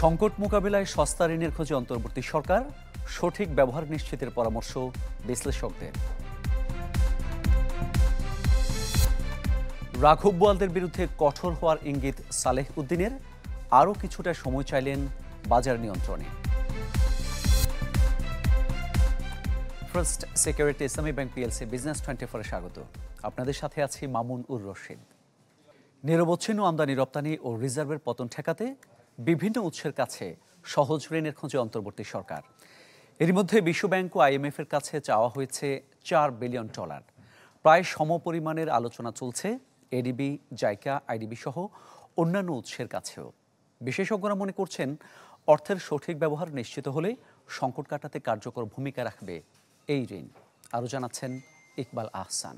সংকট মোকাবিলায় সস্তা ঋণের খোঁজে অন্তর্বর্তী সরকার, সঠিক ব্যবহার নিশ্চিতের পরামর্শ বিশ্লেষকদের। রাঘব বোয়ালদের বিরুদ্ধে কঠোর হওয়ার ইঙ্গিত সালেহ উদ্দিনের, আরও কিছুটা সময় চাইলেন বাজার নিয়ন্ত্রণে। ফার্স্ট সিকিউরিটি ইসলামী ব্যাংক পিএলসি বিজনেস 24-এ স্বাগত। আপনাদের সাথে আছি মামুন উর রশিদ। নিরবচ্ছিন্ন আমদানি রপ্তানি ও রিজার্ভের পতন ঠেকাতে বিভিন্ন উৎসের কাছে সহজ ঋণের খোঁজে অন্তর্বর্তী সরকার। এর মধ্যে বিশ্বব্যাংক ও আইএমএফ এর কাছে চাওয়া হয়েছে $4 বিলিয়ন। প্রায় সমপরিমাণের আলোচনা চলছে এডিবি, জাইকা, আইডিবি সহ অন্যান্য উৎসের কাছেও। বিশেষজ্ঞরা মনে করছেন, অর্থের সঠিক ব্যবহার নিশ্চিত হলে সংকট কাটাতে কার্যকর ভূমিকা রাখবে এই ঋণ। আরও জানাচ্ছেন ইকবাল আহসান।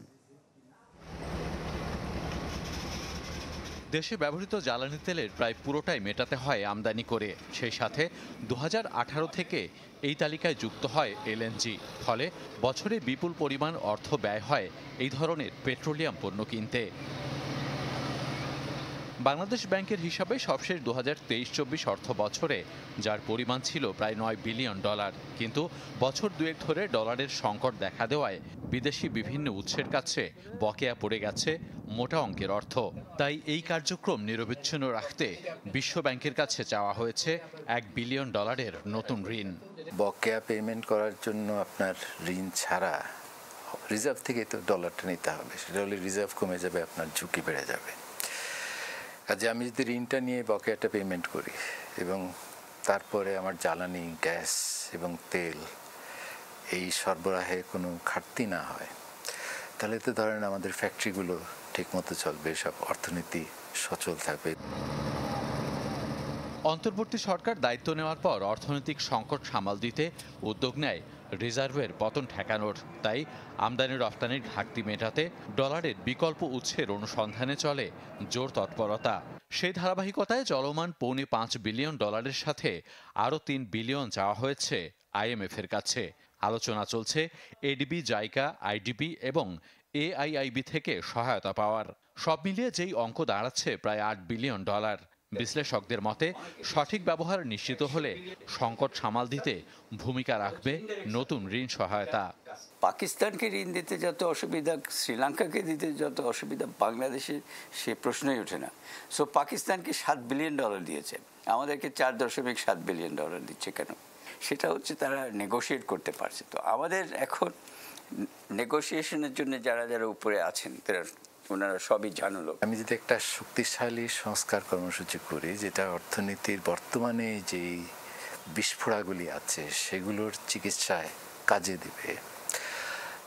দেশে ব্যবহৃত জ্বালানি তেলের প্রায় পুরোটাই মেটাতে হয় আমদানি করে। সেই সাথে 2018 থেকে এই তালিকায় যুক্ত হয় এলএনজি। ফলে বছরে বিপুল পরিমাণ অর্থ ব্যয় হয় এই ধরনের পেট্রোলিয়াম পণ্য কিনতে। বাংলাদেশ ব্যাংকের হিসাবে সবশেষ 2023-24 অর্থ বছরে যার পরিমাণ ছিল প্রায় $9 বিলিয়ন, কিন্তু বছর দুয়েক ধরে ডলারের সংকট দেখা দেওয়ায় বিদেশি বিভিন্ন উৎসের কাছে বকেয়া পড়ে গেছে মোটা অঙ্কের অর্থ। তাই এই কার্যক্রম নিরবিচ্ছিন্ন রাখতে বিশ্ব ব্যাংকের কাছে চাওয়া হয়েছে $1 বিলিয়ন নতুন ঋণ। বকেয়া পেমেন্ট করার জন্য আপনার ঋণ ছাড়া রিজার্ভ থেকে তো ডলারটা নিতে হবে, সেটা হলে রিজার্ভ কমে যাবে, আপনার ঝুঁকি বেড়ে যাবে। কাজে আমি যদি ঋণটা নিয়ে বকেয়াটা পেমেন্ট করি এবং তারপরে আমার জ্বালানি, গ্যাস এবং তেল এই সরবরাহে কোনো ঘাটতি না হয়, তাহলে তো ধরেন আমাদের ফ্যাক্টরিগুলো ঠিকমতো চলবে, সব অর্থনীতি সচল থাকবে। অন্তর্বর্তী সরকার দায়িত্ব নেওয়ার পর অর্থনৈতিক সংকট সামাল দিতে উদ্যোগ নেয় রিজার্ভের পতন ঠেকানোর। তাই আমদানি রপ্তানির ঘাটতি মেটাতে ডলারের বিকল্প উৎসের অনুসন্ধানে চলে জোর তৎপরতা। সেই ধারাবাহিকতায় চলমান $4.5 বিলিয়ন সাথে আরও $3 বিলিয়ন চাওয়া হয়েছে আইএমএফ এর কাছে। আলোচনা চলছে এডিবি, জাইকা, আইডিবি এবং এআইআইবি থেকে সহায়তা পাওয়ার। সব মিলিয়ে যেই অঙ্ক দাঁড়াচ্ছে প্রায় $8 বিলিয়ন। বিশ্লেষকদের মতে, সঠিক ব্যবহার নিশ্চিত হলে সংকট সামাল দিতে ভূমিকা রাখবে নতুন ঋণ সহায়তা। পাকিস্তানকে ঋণ দিতে যত অসুবিধা, শ্রীলঙ্কাকে দিতে যত অসুবিধা, বাংলাদেশে সে প্রশ্নই ওঠে না। সো পাকিস্তানকে $7 বিলিয়ন দিয়েছে, আমাদেরকে $4.7 বিলিয়ন দিচ্ছে কেন? সেটা হচ্ছে তারা নেগোশিয়েট করতে পারছে। তো আমাদের এখন নেগোসিয়েশনের জন্য যারা যারা উপরে আছেন ওনারা সবই জানুলো। আমি যদি একটা শক্তিশালী সংস্কার কর্মসূচি করি, যেটা অর্থনীতির বর্তমানে যেই বিস্ফোরাগুলি আছে সেগুলোর চিকিৎসায় কাজে দিবে,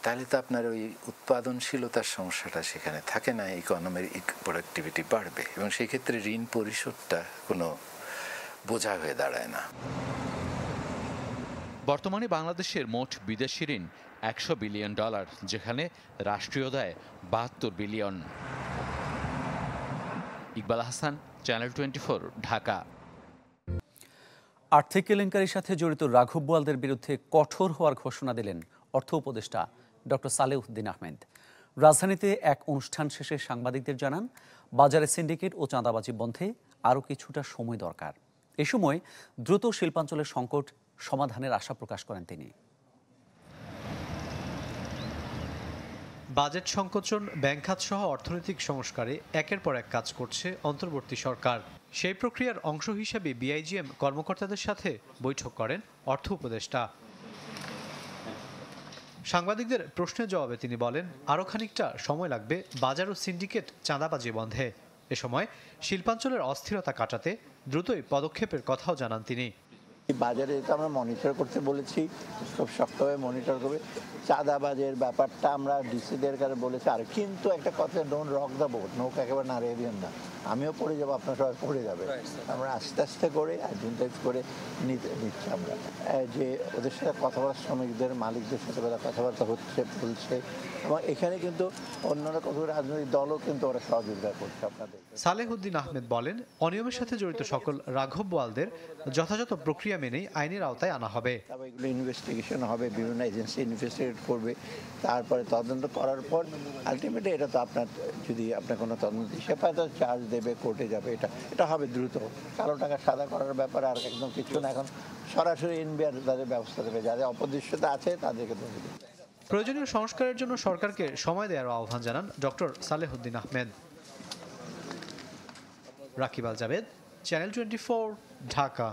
তাহলে তো আপনার ওই উৎপাদনশীলতার সমস্যাটা সেখানে থাকে না, ইকোনমির প্রোডাক্টিভিটি বাড়বে এবং সেই ক্ষেত্রে ঋণ পরিশোধটা কোনো বোঝা হয়ে দাঁড়ায় না। বর্তমানে বাংলাদেশের মোট বিদেশি ঋণ $100 বিলিয়ন, যেখানে রাষ্ট্রীয় দায় $72 বিলিয়ন। ইকবাল আহসান, চ্যানেল 24, ঢাকা। আর্থিক কেলেঙ্কারির সাথে জড়িত রাঘব বোয়ালদের বিরুদ্ধে কঠোর হওয়ার ঘোষণা দিলেন অর্থ উপদেষ্টা ডক্টর সালেহ উদ্দিন আহমেদ। রাজধানীতে এক অনুষ্ঠান শেষে সাংবাদিকদের জানান, বাজারে সিন্ডিকেট ও চাঁদাবাজি বন্ধে আরও কিছুটা সময় দরকার। এ সময় দ্রুত শিল্পাঞ্চলের সংকট সমাধানের আশা প্রকাশ করেন তিনি। বাজেট সংকোচন, ব্যাংক খাত সহ অর্থনৈতিক সংস্কারে একের পর এক কাজ করছে অন্তর্বর্তী সরকার। সেই প্রক্রিয়ার অংশ হিসেবে বিআইজিএম কর্মকর্তাদের সাথে বৈঠক করেন অর্থ উপদেষ্টা। সাংবাদিকদের প্রশ্নের জবাবে তিনি বলেন, আরও খানিকটা সময় লাগবে বাজার ও সিন্ডিকেট চাঁদাবাজি বন্ধে। এ সময় শিল্পাঞ্চলের অস্থিরতা কাটাতে দ্রুতই পদক্ষেপের কথাও জানান তিনি। বাজারে তো আমরা মনিটর করতে বলেছি, খুব শক্তভাবে মনিটর করবে। চাঁদাবাজের ব্যাপারটা আমরা ডিসিদের কাছে বলেছি, আর কিন্তু একটা কথা, ডোন্ট রক দ্য বোট, নৌকা একেবারে নাড়িয়ে দিবেন না, আমিও পড়ে যাবো, আপনার সবাই পড়ে যাবে। আমরা আস্তে আস্তে করে আইডেন্টিফাই করে নিচ্ছি আমরা, যে ওদের সাথে কথাবার্তা, শ্রমিকদের, মালিকদের সাথে কথাবার্তা হচ্ছে, বলছে, এবং এখানে কিন্তু অন্যান্য কত রাজনৈতিক দলও কিন্তু ওরা সহযোগিতা করছে আপনাদের। সালেহ উদ্দিন আহমেদ বলেন, অনিয়মের সাথে জড়িত সকল রাঘব বোয়ালদের যথাযথ প্রক্রিয়া মেনেই আইনের আওতায় আনা হবে। এগুলো ইনভেস্টিগেশন হবে, বিভিন্ন এজেন্সি ইনভেস্টিগেট করবে, তারপরে তদন্ত করার পর আলটিমেটলি এটা তো আপনার, যদি আপনার কোনো তদন্ত হিসেবে পায় তো চার্জ দেবে, কোর্টে যাবে, এটা হবে দ্রুত। কালো টাকা সাদা করার ব্যাপারে আর একদম কিছু না, এখন সরাসরি এনবিআর তাদের ব্যবস্থা দেবে, যাদের অপদৃশ্যতা আছে তাদেরকে দেবে। প্রয়োজনীয় সংস্কারের জন্য সরকারকে সময় দেওয়ার আহ্বান জানান ডক্টর সালেহুদ্দিন আহমেদ। রাকিব আল জাবেদ, চ্যানেল 24, ঢাকা।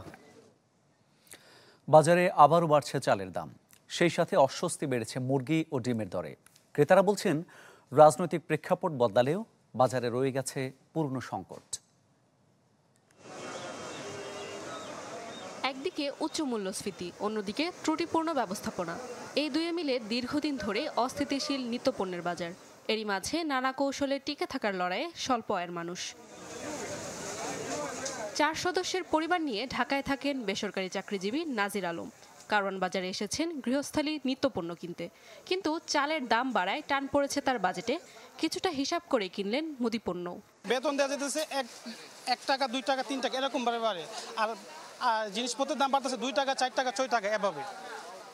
বাজারে আবারও বাড়ছে চালের দাম, সেই সাথে অস্বস্তি বেড়েছে মুরগি ও ডিমের দরে। ক্রেতারা বলছেন, রাজনৈতিক প্রেক্ষাপট বদলালেও বাজারে রয়ে গেছে পুরনো সংকট। একদিকে উচ্চ মূল্যস্ফীতি, অন্যদিকে ত্রুটিপূর্ণ ব্যবস্থাপনা, এই দুয়ে মিলে দীর্ঘদিন ধরে অস্থিতিশীল নিত্যপণ্যের বাজার। এরই মাঝে নানা কৌশলে টিকে থাকার লড়াইয়ে স্বল্প আয়ের মানুষ। 4 সদস্যের পরিবার নিয়ে ঢাকায় থাকেন বেসরকারি চাকরিজীবী নাজির আলম। কারওয়ান বাজারে এসেছেন গৃহস্থালী নিত্যপণ্য কিনতে, কিন্তু চালের দাম বাড়ায় টান পড়েছে তার বাজেটে। কিছুটা হিসাব করে কিনলেন মুদিপণ্য। বেতন দেওয়া যেতেছে 1 টাকা 2 টাকা 3 টাকা এরকম ভাবে বাড়ে, আর জিনিসপত্রের দাম বাড়তেছে 2 টাকা 4 টাকা 6 টাকা এভাবে।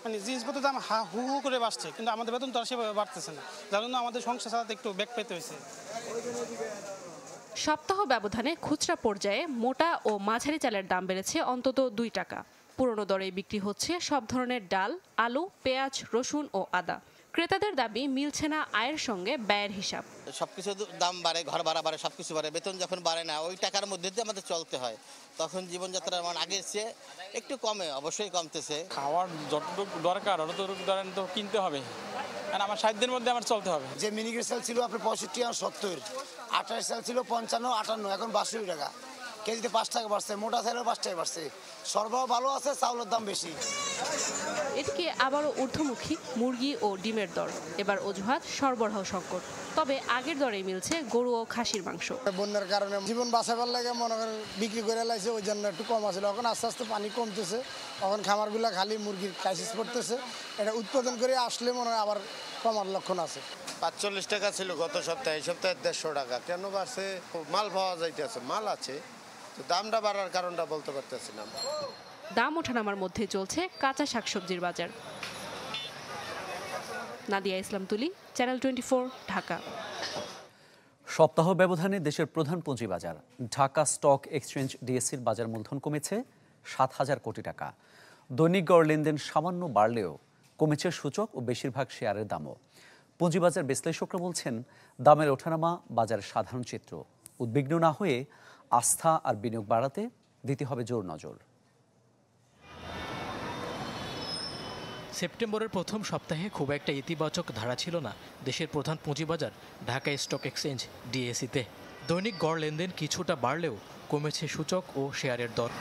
মানে জিনিসপত্রের দাম হু হু করে বাড়ছে, কিন্তু আমাদের বেতন তো আর সেভাবে বাড়তেছে না, যার জন্য আমাদের সংসার চালাতে একটু বেগ পেতে হয়েছে। সপ্তাহ ব্যবধানে খুচরা পর্যায়ে মোটা ও মাঝারি চালের দাম বেড়েছে অন্তত 2 টাকা। পুরনো দরে বিক্রি হচ্ছে সব ধরনের ডাল, আলু, পেঁয়াজ, রসুন ও আদা। ক্রেতাদের দাবি মিলছে না আয়ের সঙ্গে ব্যয়ের হিসাব। সবকিছু দাম বাড়ে, ঘর ভাড়া বাড়ে, সবকিছু বাড়ে, বেতন যখন বাড়ে না ওই টাকার মধ্যে দিয়ে আমাদের চলতে হয়, তখন জীবনযাত্রার মান আগের চেয়ে একটু কমে, অবশ্যই কমতেছে। খাওয়ার যতটুকু দরকার অতটুকু ধরেন তো কিনতে হবে, কারণ আমার 60 দিনের মধ্যে আমার চলতে হবে। যে মিনিকেট চাল ছিল আপনার 65 আর 70, 28 চাল ছিল 55 58, এখন 62 টাকা কেজিতে 5 টাকা বাড়ছে, মোটা চালেও 5 টাকা বাড়ছে। সরবরাহ ভালো আছে, চাউলের দাম বেশি। এদিকে আবারও ঊর্ধ্বমুখী মুরগি ও ডিমের দর। এবার অজুহাত সরবরাহ সংকট, তবে আগের দরেই মিলছে গরু ও খাসির মাংস। বন্যার কারণে জীবন বাঁচাবার লাগে মনে করেন বিক্রি করে লাইছে, ওই জন্য একটু কম আছে। এখন আস্তে আস্তে পানি কমতেছে, এখন খামারগুলা খালি মুরগির ক্রাইসিস পড়তেছে। এটা উৎপাদন করে আসলে মনে হয় আবার কমার লক্ষণ আছে। 45 টাকা ছিল গত সপ্তাহে, এই সপ্তাহে 150 টাকা। কেন বাড়ছে? মাল পাওয়া যাইতেছে, মাল আছে, তো দামটা বাড়ার কারণটা বলতে পারতেছি না। দাম ওঠানামার মধ্যে চলছে কাঁচা শাকসবজির বাজার। নাদিয়া ইসলাম তুলি, চ্যানেল 24, ঢাকা। সপ্তাহ ব্যবধানে দেশের প্রধান পুঁজিবাজার ঢাকা স্টক এক্সচেঞ্জ ডিএসসির বাজার মূলধন কমেছে 7,000 কোটি টাকা। দৈনিক গড় লেনদেন সামান্য বাড়লেও কমেছে সূচক ও বেশিরভাগ শেয়ারের দামও। পুঁজিবাজার বিশ্লেষকরা বলছেন, দামের ওঠানামা বাজারের সাধারণ চিত্র। উদ্বিগ্ন না হয়ে আস্থা আর বিনিয়োগ বাড়াতে দিতে হবে জোর নজর। সেপ্টেম্বরের প্রথম সপ্তাহে খুব একটা ইতিবাচক ধারা ছিল না দেশের প্রধান পুঁজিবাজার ঢাকা স্টক এক্সচেঞ্জ ডিএসসিতে। দৈনিক গড় লেনদেন কিছুটা বাড়লেও কমেছে সূচক ও শেয়ারের দর।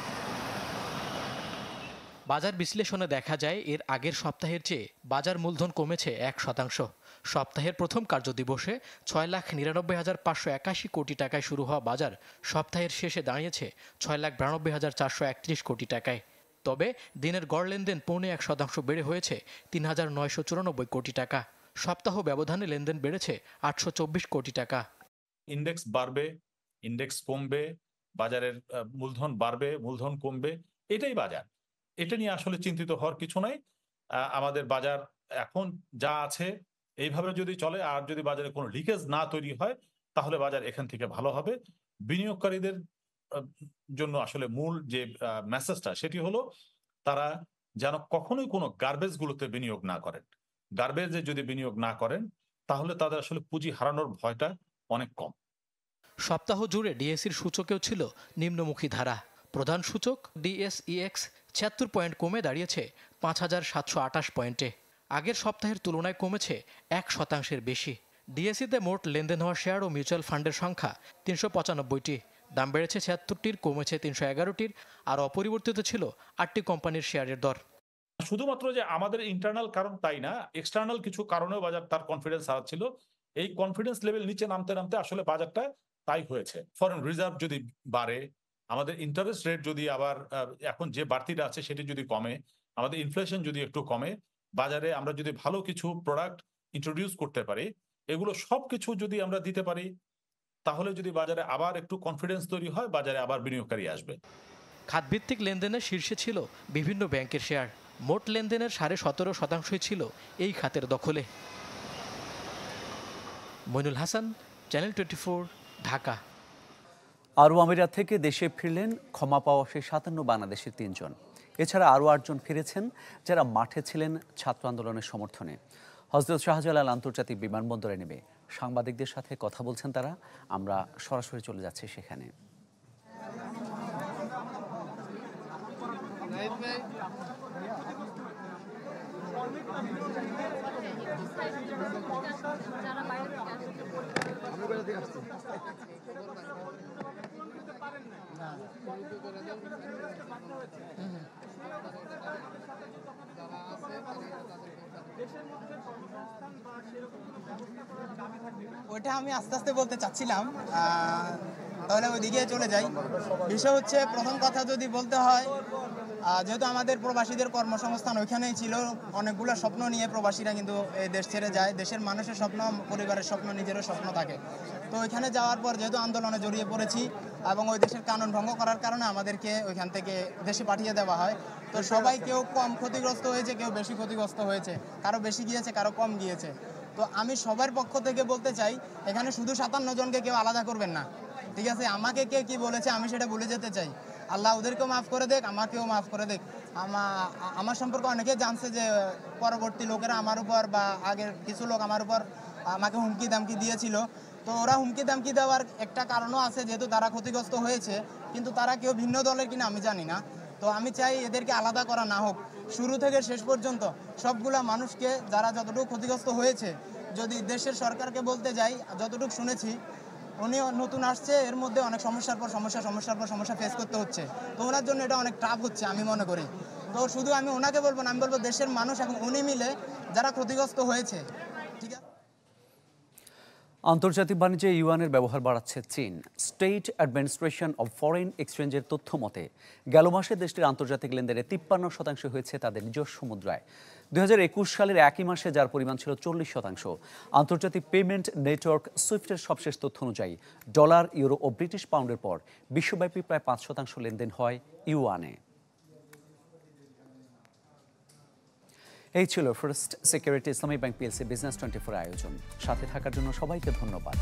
বাজার বিশ্লেষণে দেখা যায়, এর আগের সপ্তাহের চেয়ে বাজার মূলধন কমেছে 1%। সপ্তাহের প্রথম কার্যদিবসে 6,99,581 কোটি টাকায় শুরু হওয়া বাজার সপ্তাহের শেষে দাঁড়িয়েছে 6,92,431 কোটি টাকায়। তবে দিনের গড় লেনদেন 0.25% বেড়ে হয়েছে 3,994 কোটি টাকা। সপ্তাহ ব্যবধানে লেনদেন বেড়েছে 824 কোটি টাকা। ইন্ডেক্স বাড়বে, ইন্ডেক্স কমবে, বাজারের মূলধন বাড়বে, মূলধন কমবে, এটাই বাজার। এটা নিয়ে আসলে চিন্তিত হওয়ার কিছু নাই। আমাদের বাজার এখন যা আছে এইভাবে যদি চলে, আর যদি বাজারে কোনো লিকেজ না তৈরি হয়, তাহলে বাজার এখান থেকে ভালো হবে। বিনিয়োগকারীদের জন্য আসলে মূল যে মেসেজটা, সেটি হলো তারা যেন কখনোই কোনো গার্বেজ গুলোতে বিনিয়োগ না করেন। গার্বেজে যদি বিনিয়োগ না করেন, তাহলে তাদের আসলে পুঁজি হারানোর ভয়টা অনেক কম। সপ্তাহ জুড়ে ডিএসসির সূচকেও ছিল নিম্নমুখী ধারা। প্রধান সূচক ডিএসইএক্স 76 পয়েন্ট কমে দাঁড়িয়েছে 5,728 পয়েন্টে। আগের সপ্তাহের তুলনায় কমেছে 1% বেশি। ডিএসসিতে মোট লেনদেন হওয়া শেয়ার ও মিউচুয়াল ফান্ডের সংখ্যা 395টি। দাম বেড়েছে 76টির, কমেছে 311টির, আর অপরিবর্তিত ছিল 8টি কোম্পানির শেয়ারের দর। শুধুমাত্র যে আমাদের ইন্টারনাল কারণ তাই না, এক্সটার্নাল কিছু কারণেও বাজার তার কনফিডেন্স হারাচ্ছিল। এই কনফিডেন্স লেভেল নিচে নামতে নামতে আসলে বাজারটা তাই হয়েছে। ফরেন রিজার্ভ যদি বাড়ে, আমাদের ইন্টারেস্ট রেট যদি আবার এখন যে বাড়তিটা আছে সেটি যদি কমে, আমাদের ইনফ্লেশন যদি একটু কমে, বাজারে আমরা যদি ভালো কিছু প্রোডাক্ট ইন্ট্রোডিউস করতে পারি, এগুলো সবকিছু যদি আমরা দিতে পারি, তাহলে যদি বাজারে আবার একটু কনফিডেন্স তৈরি হয়, বাজারে আবার বিনিয়োগকারী আসবে। খাতভিত্তিক লেনদেনের শীর্ষে ছিল বিভিন্ন ব্যাংকের শেয়ার। মোট লেনদেনের 17.5% ছিল এই খাতের দখলে। মইনুল হাসান, চ্যানেল 24, ঢাকা। আরব আমিরাত থেকে দেশে ফিরলেন ক্ষমা পাওয়া সেই 57 বাংলাদেশের 3 জন। এছাড়া আরও 8 জন ফিরেছেন যারা মাঠে ছিলেন ছাত্র আন্দোলনের সমর্থনে। হযরত শাহজালাল আন্তর্জাতিক বিমানবন্দরে নেমে সাংবাদিকদের সাথে কথা বলছেন তারা। আমরা সরাসরি চলে যাচ্ছি সেখানে। ওইটা আমি আস্তে আস্তে বলতে চাচ্ছিলাম, তাহলে ওইদিকে চলে যাই। বিষয় হচ্ছে, প্রথম কথা যদি বলতে হয়, যেহেতু আমাদের প্রবাসীদের কর্মসংস্থান ওইখানেই ছিল, অনেকগুলো স্বপ্ন নিয়ে প্রবাসীরা কিন্তু এই দেশ ছেড়ে যায়। দেশের মানুষের স্বপ্ন, পরিবারের স্বপ্ন, নিজেরও স্বপ্ন থাকে। তো ওইখানে যাওয়ার পর যেহেতু আন্দোলনে জড়িয়ে পড়েছি এবং ওই দেশের কানুন ভঙ্গ করার কারণে আমাদেরকে ওইখান থেকে দেশে পাঠিয়ে দেওয়া হয়। তো সবাই কেউ কম ক্ষতিগ্রস্ত হয়েছে, কেউ বেশি ক্ষতিগ্রস্ত হয়েছে, কারো বেশি গিয়েছে, কারো কম গিয়েছে। তো আমি সবার পক্ষ থেকে বলতে চাই, এখানে শুধু 57 জনকে কেউ আলাদা করবেন না, ঠিক আছে? আমাকে কে কি বলেছে আমি সেটা ভুলে যেতে চাই। আল্লাহ ওদেরকেও মাফ করে দেখ, আমাকেও মাফ করে দেখ। আমার সম্পর্কে অনেকে জানছে যে পরবর্তী লোকেরা আমার উপর বা আগের কিছু লোক আমার উপর আমাকে হুমকি দামকি দিয়েছিল। তো ওরা হুমকি দামকি দেওয়ার একটা কারণও আছে, যেহেতু তারা ক্ষতিগ্রস্ত হয়েছে, কিন্তু তারা কেউ ভিন্ন দলের কিনা আমি জানি না। তো আমি চাই এদেরকে আলাদা করা না হোক, শুরু থেকে শেষ পর্যন্ত সবগুলা মানুষকে, যারা যতটুকু ক্ষতিগ্রস্ত হয়েছে, যদি দেশের সরকারকে বলতে যাই, যতটুকু শুনেছি উনি নতুন আসছে, এর মধ্যে অনেক সমস্যার পর সমস্যা ফেস করতে হচ্ছে। তো ওনার জন্য এটা অনেক টাফ হচ্ছে আমি মনে করি। তো শুধু আমি ওনাকে বলবো না, আমি বলবো দেশের মানুষ এবং উনি মিলে যারা ক্ষতিগ্রস্ত হয়েছে, ঠিক আছে? আন্তর্জাতিক বাণিজ্যে ইউয়ানের ব্যবহার বাড়াচ্ছে চীন। স্টেট অ্যাডমিনিস্ট্রেশন অব ফরেন এক্সচেঞ্জের তথ্য মতে গেল মাসে দেশটির আন্তর্জাতিক লেনদেনে 53% হয়েছে তাদের নিজস্ব মুদ্রায়। 2021 সালের একই মাসে যার পরিমাণ ছিল 40%। আন্তর্জাতিক পেমেন্ট নেটওয়ার্ক সুইফটের সবশেষ তথ্য অনুযায়ী ডলার, ইউরো ও ব্রিটিশ পাউন্ডের পর বিশ্বব্যাপী প্রায় 5% লেনদেন হয় ইউয়ানে। এই ছিল ফার্স্ট সিকিউরিটি ইসলামী ব্যাংক পিএলসি বিজনেস 24 আয়োজন। সাথে থাকার জন্য সবাইকে ধন্যবাদ।